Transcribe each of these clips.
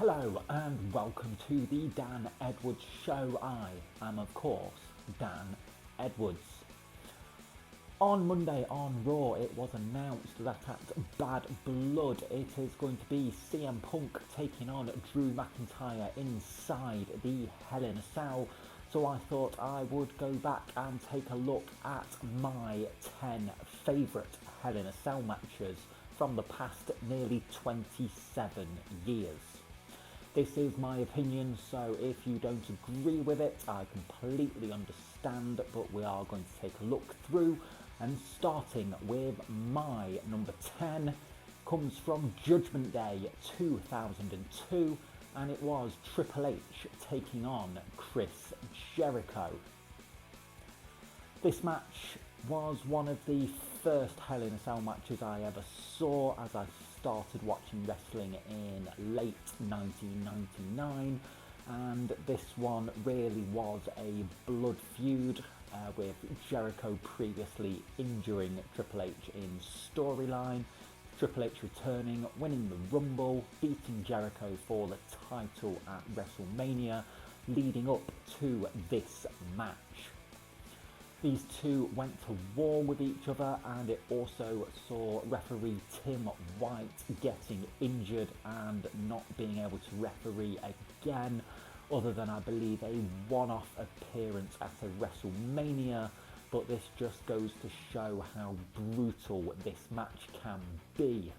Hello and welcome to the Dan Edwards Show. I am, of course, Dan Edwards. On Monday on Raw, it was announced that at Bad Blood, it is going to be CM Punk taking on Drew McIntyre inside the Hell in a Cell. So I thought I would go back and take a look at my 10 favourite Hell in a Cell matches from the past nearly 27 years. This is my opinion, so if you don't agree with it, I completely understand, but we are going to take a look through, and starting with my number 10 comes from Judgment Day 2002, and it was Triple H taking on Chris Jericho. This match was one of the first Hell in a Cell matches I ever saw, as I started watching wrestling in late 1999, and this one really was a blood feud with Jericho previously injuring Triple H in storyline, Triple H returning, winning the Rumble, beating Jericho for the title at WrestleMania, leading up to this match. These two went to war with each other, and it also saw referee Tim White getting injured and not being able to referee again, other than I believe a one-off appearance at a WrestleMania, but this just goes to show how brutal this match can be.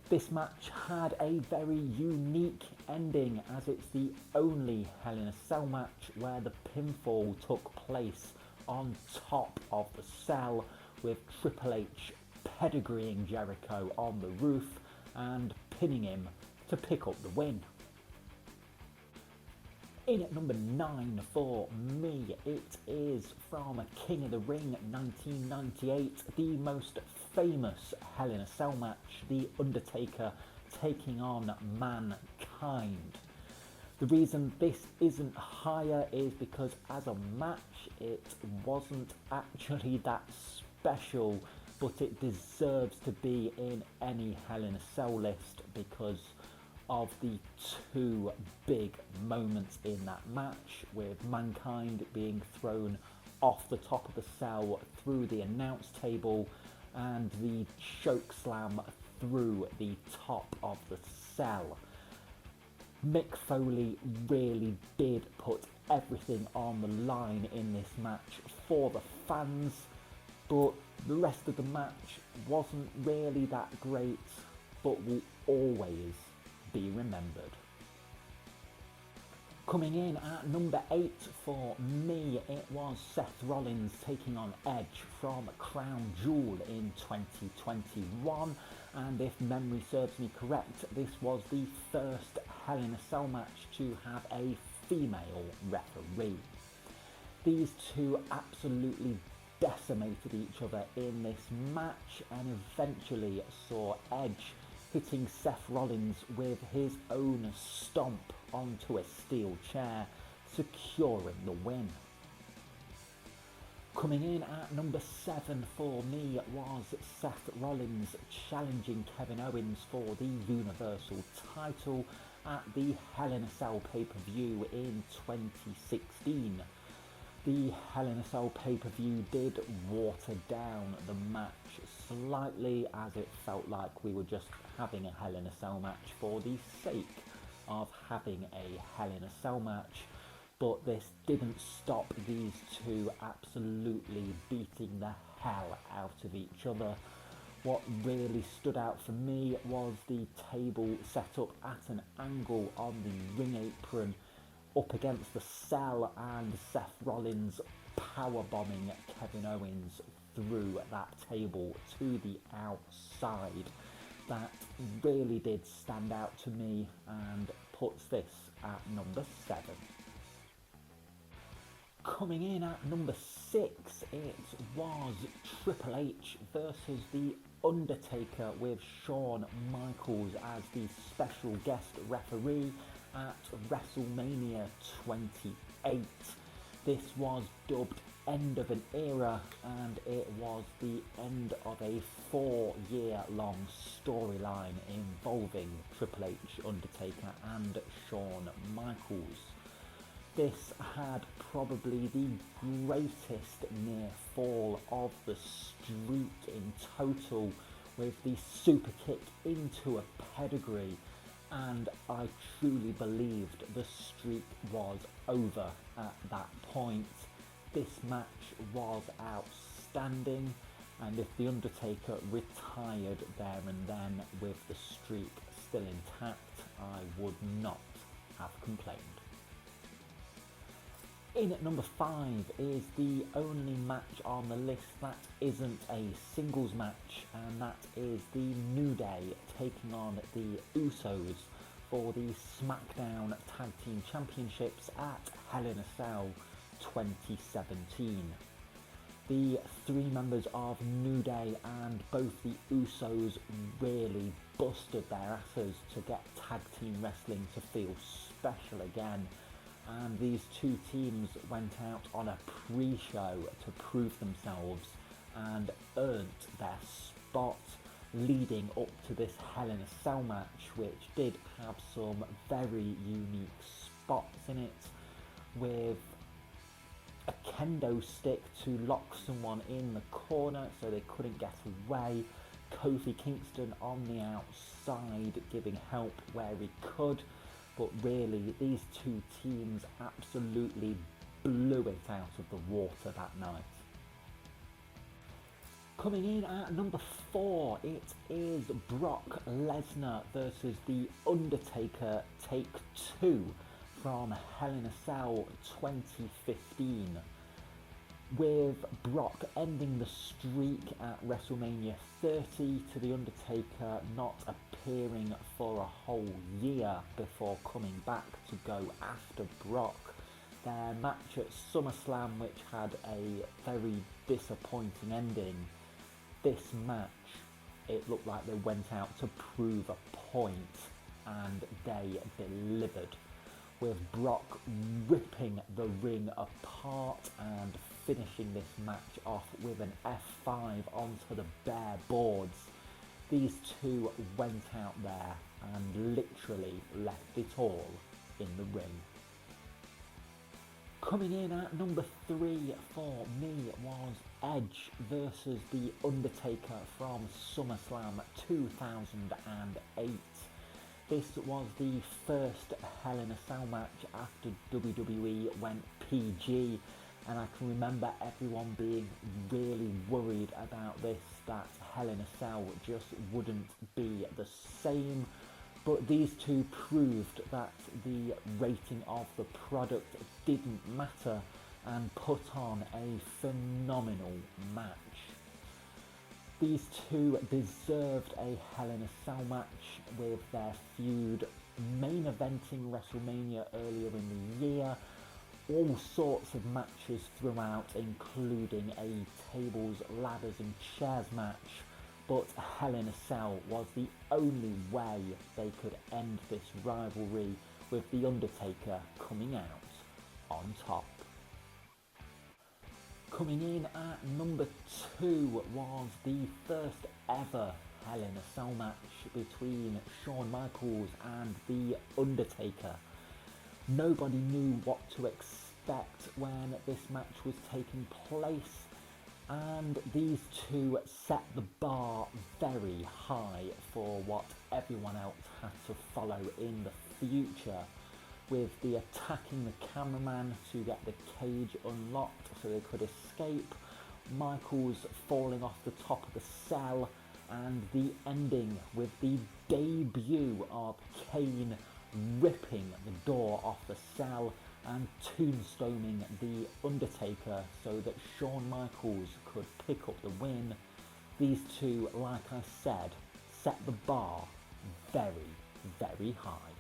This match had a very unique ending, as it's the only Hell in a Cell match where the pinfall took place on top of the cell, with Triple H pedigreeing Jericho on the roof and pinning him to pick up the win. In at number 9 for me, it is from King of the Ring 1998, the most famous Hell in a Cell match, The Undertaker taking on Mankind. The reason this isn't higher is because as a match it wasn't actually that special, but it deserves to be in any Hell in a Cell list because of the two big moments in that match, with Mankind being thrown off the top of the cell through the announce table and the choke slam through the top of the cell. Mick Foley really did put everything on the line in this match for the fans, but the rest of the match wasn't really that great, but will always be remembered. Coming in at number 8 for me, it was Seth Rollins taking on Edge from Crown Jewel in 2021, and if memory serves me correct, this was the first Hell in a Cell match to have a female referee. These two absolutely decimated each other in this match, and eventually saw Edge hitting Seth Rollins with his own stomp onto a steel chair, securing the win. Coming in at number 7 for me was Seth Rollins challenging Kevin Owens for the Universal title at the Hell in a Cell pay-per-view in 2016. The Hell in a Cell pay-per-view did water down the match slightly, as it felt like we were just having a Hell in a Cell match for the sake of having a Hell in a Cell match, but this didn't stop these two absolutely beating the hell out of each other. What really stood out for me was the table set up at an angle on the ring apron up against the cell, and Seth Rollins powerbombing Kevin Owens through that table to the outside. That really did stand out to me and puts this at number 7. Coming in at number 6, it was Triple H versus The Undertaker, with Shawn Michaels as the special guest referee at WrestleMania 28. This was dubbed end of an era, and it was the end of a 4-year-long storyline involving Triple H, Undertaker and Shawn Michaels. This had probably the greatest near fall of the streak in total, with the super kick into a pedigree, and I truly believed the streak was over at that point. This match was outstanding, and if The Undertaker retired there and then with the streak still intact, I would not have complained. In at number 5 is the only match on the list that isn't a singles match, and that is the New Day taking on the Usos for the SmackDown Tag Team Championships at Hell in a Cell 2017. The 3 members of New Day and both the Usos really busted their asses to get tag team wrestling to feel special again. And these 2 teams went out on a pre-show to prove themselves and earned their spot leading up to this Hell in a Cell match, which did have some very unique spots in it, with a kendo stick to lock someone in the corner so they couldn't get away, Kofi Kingston on the outside giving help where he could. But really, these 2 teams absolutely blew it out of the water that night. Coming in at number 4, it is Brock Lesnar versus The Undertaker Take 2 from Hell in a Cell 2015. With Brock ending the streak at WrestleMania 30 to The Undertaker not appearing for a whole year before coming back to go after Brock. Their match at SummerSlam, which had a very disappointing ending, this match, it looked like they went out to prove a point, and they delivered, with Brock ripping the ring apart and finishing this match off with an F5 onto the bare boards. These 2 went out there and literally left it all in the ring. Coming in at number 3 for me was Edge versus The Undertaker from SummerSlam 2008. This was the first Hell in a Cell match after WWE went PG, and I can remember everyone being really worried about this, that Hell in a Cell just wouldn't be the same. But these 2 proved that the rating of the product didn't matter and put on a phenomenal match. These 2 deserved a Hell in a Cell match, with their feud main eventing WrestleMania earlier in the year. All sorts of matches throughout, including a tables, ladders and chairs match, but Hell in a Cell was the only way they could end this rivalry, with The Undertaker coming out on top. Coming in at number 2 was the first ever Hell in a Cell match between Shawn Michaels and The Undertaker. Nobody knew what to expect when this match was taking place, and these 2 set the bar very high for what everyone else had to follow in the future, with the attacking the cameraman to get the cage unlocked so they could escape, Michaels falling off the top of the cell, and the ending with the debut of Kane ripping the door off the cell and tombstoning The Undertaker so that Shawn Michaels could pick up the win. These 2, like I said, set the bar very, very high.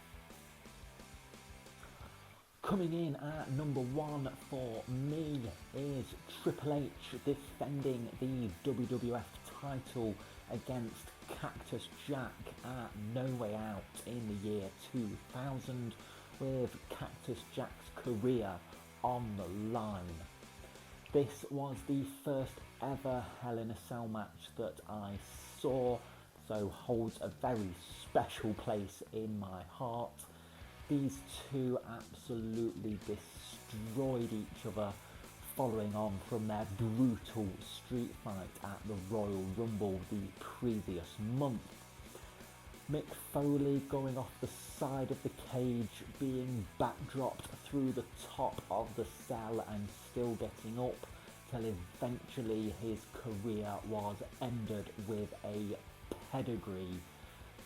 Coming in at number 1 for me is Triple H defending the WWF title against Cactus Jack at No Way Out in the year 2000, with Cactus Jack's career on the line. This was the first ever Hell in a Cell match that I saw, so holds a very special place in my heart. These two absolutely destroyed each other, following on from their brutal street fight at the Royal Rumble the previous month. Mick Foley going off the side of the cage, being backdropped through the top of the cell and still getting up, till eventually his career was ended with a pedigree.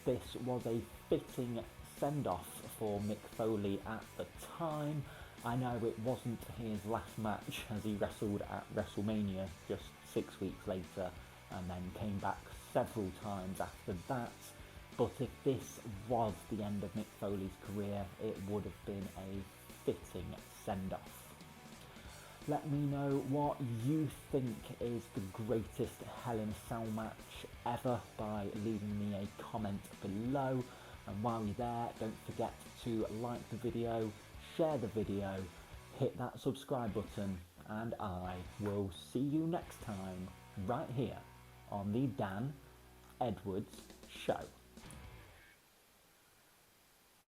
This was a fitting send-off for Mick Foley at the time. I know it wasn't his last match, as he wrestled at WrestleMania just 6 weeks later and then came back several times after that. But if this was the end of Mick Foley's career, it would have been a fitting send-off. Let me know what you think is the greatest Hell in a Cell match ever by leaving me a comment below. And while you're there, don't forget to like the video, share the video, hit that subscribe button, and I will see you next time right here on the Dan Edwards Show.